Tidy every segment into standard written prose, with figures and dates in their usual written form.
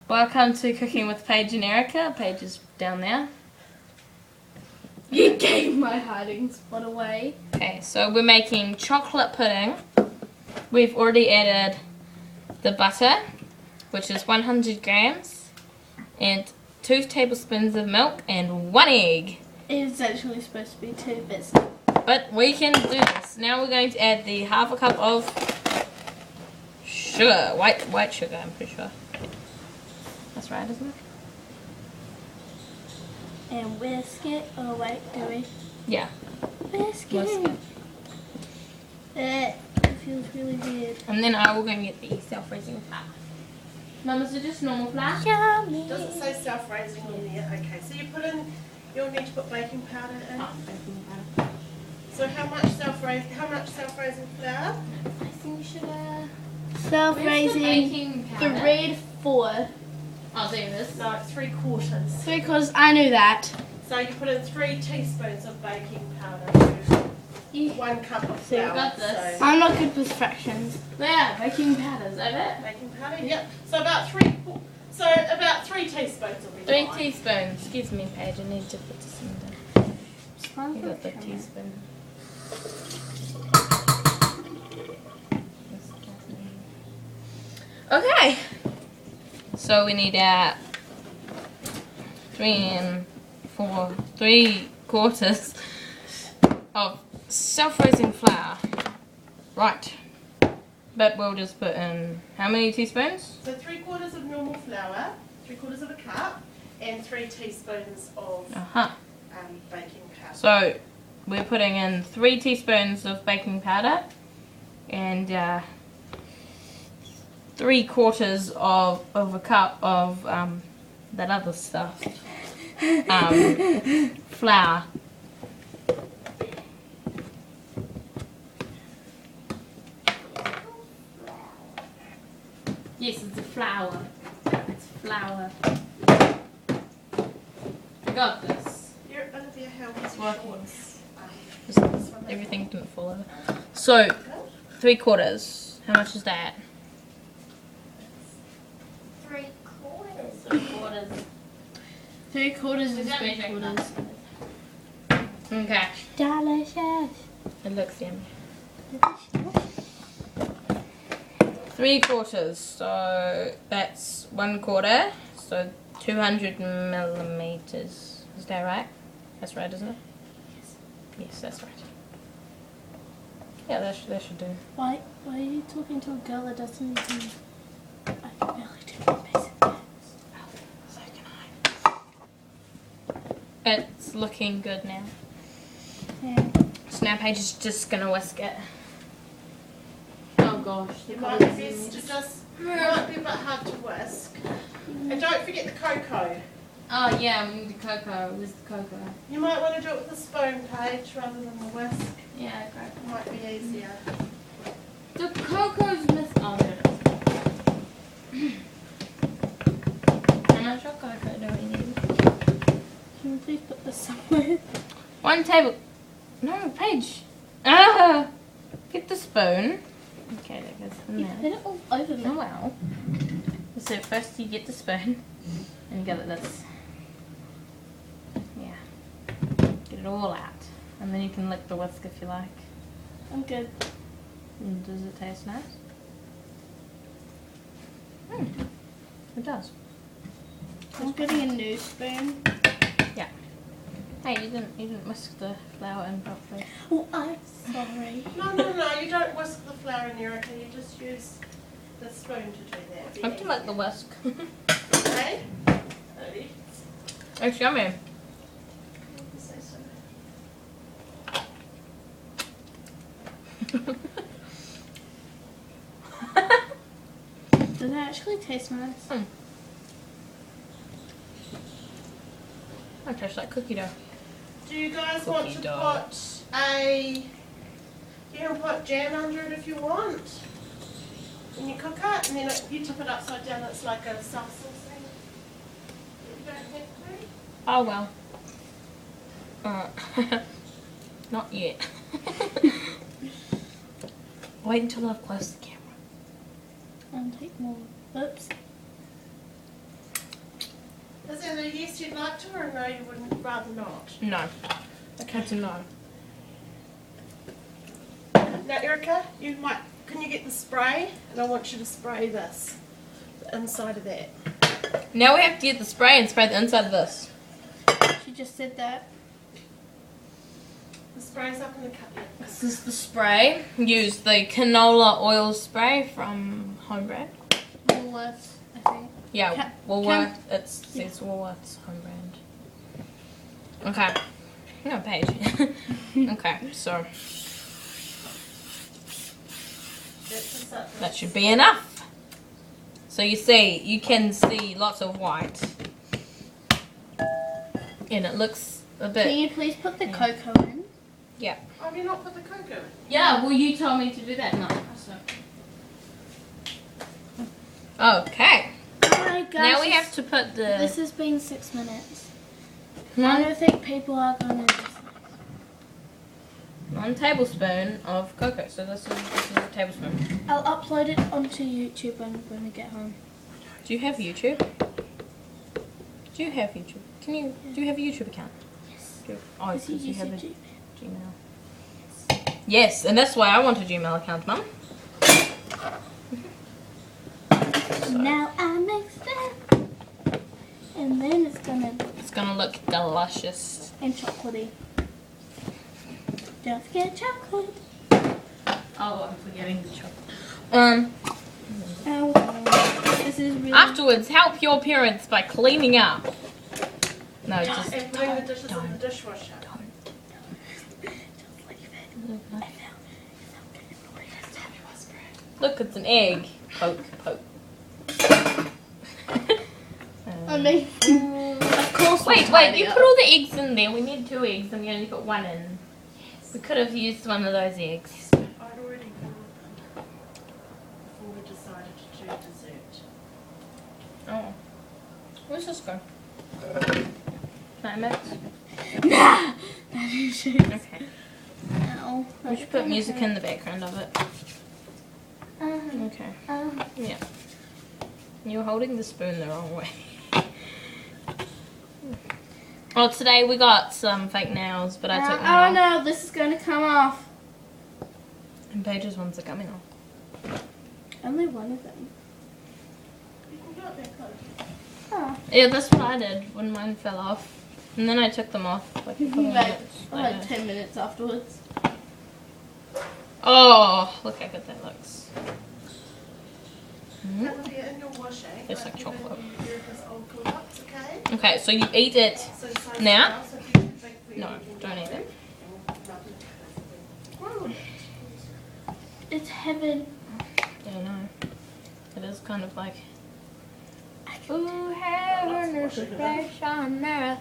Welcome to Cooking with Paige and Erika. Paige is down there. You gave my hiding spot away. Okay, so we're making chocolate pudding. We've already added the butter, which is 100 grams, and 2 tablespoons of milk and 1 egg. It's actually supposed to be 2 bits. But we can do this. Now we're going to add the half a cup of sugar, white sugar, I'm pretty sure. That's right, isn't it? And whisk it. Oh wait, do we? Yeah. Whisk it. It feels really weird. And then I will go and get the self-raising flour. Mum, is it just normal flour? Yummy. Does it say self-raising in there? Okay, so you'll need to put baking powder in. Oh, baking powder. So how much self-raising flour? Icing sugar. Self-raising. Baking powder? 3 to 4. I'll do this. No, 3/4. 3/4. I knew that. So you put in 3 teaspoons of baking powder to 1 cup of So flour. you got this. So I'm not good with fractions. Yeah, baking powder, is that it? baking powder, yep. So about 3 teaspoons will be 3 fine. teaspoons. Excuse me, Paige, I need to put this in there. You got the teaspoon. Okay. So we need 3/4 of self-raising flour. Right. But we'll just put in how many teaspoons? So 3/4 of normal flour, 3/4 of a cup, and 3 teaspoons of baking powder. So we're putting in 3 teaspoons of baking powder and 3/4 of a cup of that other stuff. Flour. Yes, it's a flour. It's flour. I got this. You're Olivia, how was It's your working. shorts? Everything didn't fall over. So 3/4. How much is that? 3/4. 3/4 is 3/4. Okay. Delicious. It looks yummy. 3/4. So that's 1/4. So 200 millimeters. Is that right? That's right, isn't it? Yes. Yes, that's right. Yeah, that should do. Why are you talking to a girl that doesn't even... I can barely do my basic things. So can I. It's looking good now. Yeah. So now Paige is just gonna whisk it. Oh gosh. It might be best to just, it might be a bit hard to whisk. And don't forget the cocoa. Oh yeah, we need the cocoa. Where's the cocoa? You might want to do it with a spoon, Paige, rather than the whisk. Yeah, great. It might be easier. The cocoa's missing. Oh, there it is. How much of cocoa do we need? Can you please put this somewhere? 1 table. No, Paige. Ah! Get the spoon. Okay, that goes in You there. put it all over me. Oh wow. So first you get the spoon and you go like this. Yeah. Get it all out. And then you can lick the whisk if you like. I'm good. And does it taste nice? It does. I'm getting a new spoon. Yeah. Hey, you didn't whisk the flour in properly. Oh, I'm sorry. No, you don't whisk the flour in Erika, you just use the spoon to do that. I do like the whisk. Okay? Ready? It's yummy. Say so. Does it actually taste nice? It tastes like cookie dough. Do you guys want Cookie to dough. you can put jam under it if you want. When you cook it, and then you tip it upside down, it's like a salsa thing. You don't have to. Oh well. Not yet. Wait until I've closed the camera. And take more. Oops. Is that a yes you'd like to, or a no you wouldn't rather not? No. Okay. It's a no. Now, Erika, can you get the spray? And I want you to spray this, the inside of that. Now we have to get the spray and spray the inside of this. She just said that. The spray's up in the cup. This is the spray. Use the canola oil spray from Home Brand. Woolworths, I think. Yeah, Woolworths. It says Woolworths Home Brand. Okay. No, Paige. Okay, so that should be enough. So you can see lots of white. And it looks a bit... Can you please put the cocoa in? Yeah. Have you not put the cocoa in? Yeah, well you told me to do that. No. Okay. Alright guys. Now we have to put the... This has been 6 minutes. I one, don't think people are going to... 1 tablespoon of cocoa. So this is a tablespoon. I'll upload it onto YouTube when we get home. Do you have YouTube? Do you have YouTube? Do you have a YouTube account? Yes. Oh, Does he because you use have a YouTube? Gmail. Yes, and that's why I want a Gmail account, Mum. Now I mix that. And then It's gonna look delicious. and chocolatey. Don't forget chocolate. Oh, I'm forgetting the chocolate. Oh, this is really... Afterwards, help your parents by cleaning up. No, just And putting the dishes in the dishwasher. Look, it's an egg. Poke, poke. I mean, of course. Wait, you put all the eggs in there. We need 2 eggs and you only put 1 in. We could have used one of those eggs. I'd already boiled them before we decided to do dessert. Oh. Where's this go? Can I mix? Nah. Okay. No. We should put music in the background of it. Um, Okay. Yeah. You're holding the spoon the wrong way. Well, today we got some fake nails, but I took them oh off. no, this is going to come off. And Paige's ones are coming off. Only one of them. You can do it back on. Oh. Yeah, that's what I did when mine fell off. And then I took them off like a couple minutes Like later. 10 minutes afterwards. Oh, look how good that looks. Olivia, in your washing, It's I've like given chocolate. you Erika's old cups, okay? Okay, so you eat it. So size Now? it out, so if you can think where No, you can don't eat it. Whoa. It's heaven. Yeah, I know. It is kind of like... Ooh, heaven is a place on earth.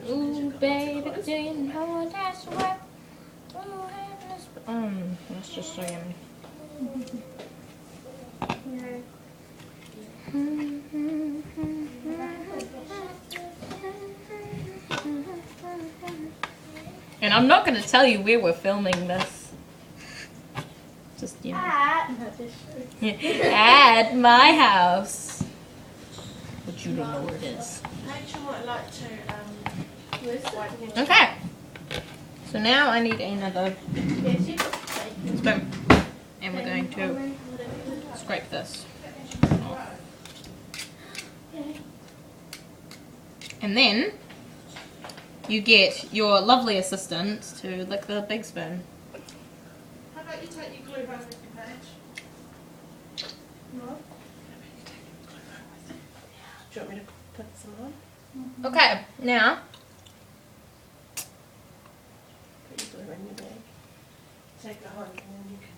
Ooh, baby, do you know that's where... Ooh, heaven is... That's just so yummy. And I'm not going to tell you where we're filming this. Just, you know. At my house. But you don't know where it is. Paige might like to wipe your Okay. So now I need another spoon. And we're going to scrape this off. And then you get your lovely assistant to lick the big spoon. How about you take your glue home with you, Paige? No? Do you want me to put some on? Okay, now Put your glue in your bag. Take it home and then you can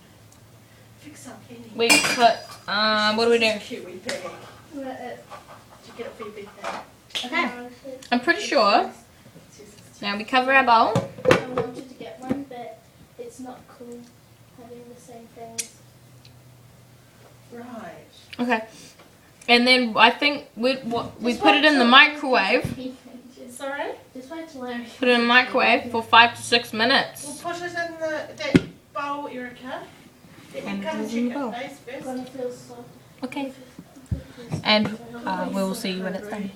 fix up any. we put, what do we do? Kiwi bag. To get it for your big bag. Okay, I'm pretty sure. Now we cover our bowl. I wanted to get one, but it's not cool having the same things. Right. Okay. And then I think we put it in the microwave. Sorry? This one's hilarious. Put it in the microwave for 5 to 6 We'll minutes. put it in that bowl, Erika. Let me And come it and is in check the bowl. it first. Gonna feel soft. Okay. And we will see you when it's done.